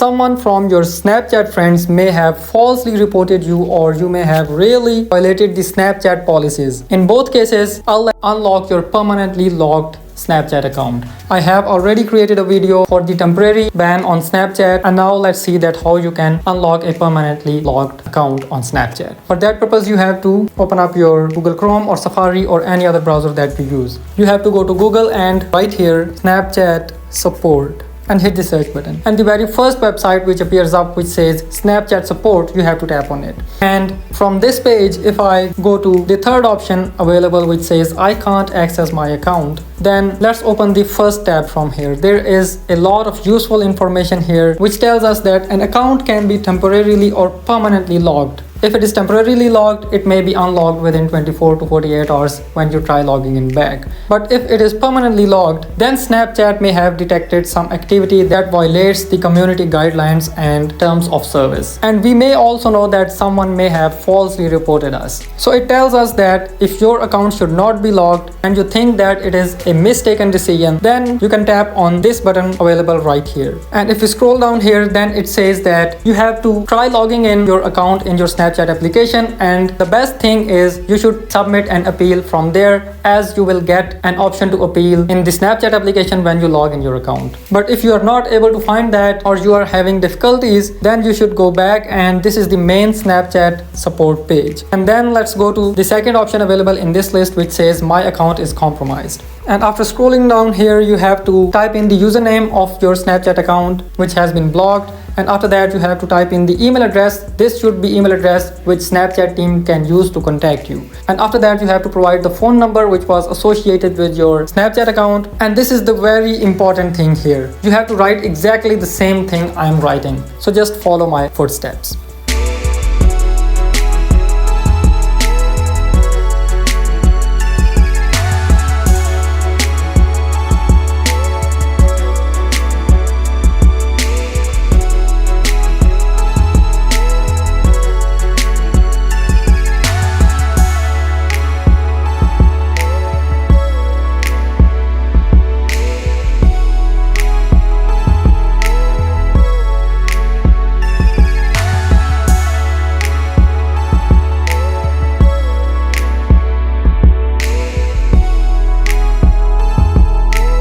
Someone from your Snapchat friends may have falsely reported you, or you may have really violated the Snapchat policies. In both cases, I'll unlock your permanently locked Snapchat account. I have already created a video for the temporary ban on Snapchat, and now let's see that how you can unlock a permanently locked account on Snapchat. For that purpose, you have to open up your Google Chrome or Safari or any other browser that you use. You have to go to Google and write here Snapchat support and hit the search button, and the very first website which appears up which says Snapchat support, you have to tap on it. And from this page, if I go to the third option available which says I can't access my account, then let's open the first tab from here. There is a lot of useful information here which tells us that an account can be temporarily or permanently locked. If it is temporarily locked, it may be unlocked within 24 to 48 hours when you try logging in back. But if it is permanently locked, then Snapchat may have detected some activity that violates the community guidelines and terms of service. And we may also know that someone may have falsely reported us. So it tells us that if your account should not be locked and you think that it is a mistaken decision, then you can tap on this button available right here. And if you scroll down here, then it says that you have to try logging in your account in your Snapchat application, and the best thing is you should submit an appeal from there, as you will get an option to appeal in the Snapchat application when you log in your account. But if you are not able to find that, or you are having difficulties, then you should go back, and this is the main Snapchat support page. And then let's go to the second option available in this list which says my account is compromised. And after scrolling down here, you have to type in the username of your Snapchat account which has been blocked, and after that you have to type in the email address. This should be email address which Snapchat team can use to contact you. And after that you have to provide the phone number which was associated with your Snapchat account. And this is the very important thing here. You have to write exactly the same thing I'm writing. So just follow my footsteps.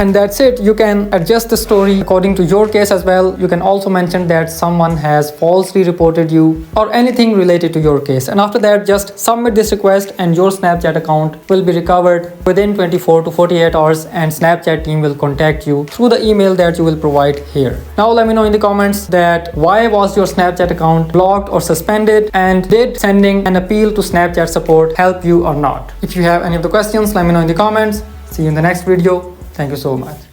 And that's it. You can adjust the story according to your case as well. You can also mention that someone has falsely reported you or anything related to your case. And after that, just submit this request and your Snapchat account will be recovered within 24 to 48 hours, and Snapchat team will contact you through the email that you will provide here. Now let me know in the comments that why was your Snapchat account blocked or suspended, and did sending an appeal to Snapchat support help you or not? If you have any of the questions, let me know in the comments. See you in the next video. Thank you so much.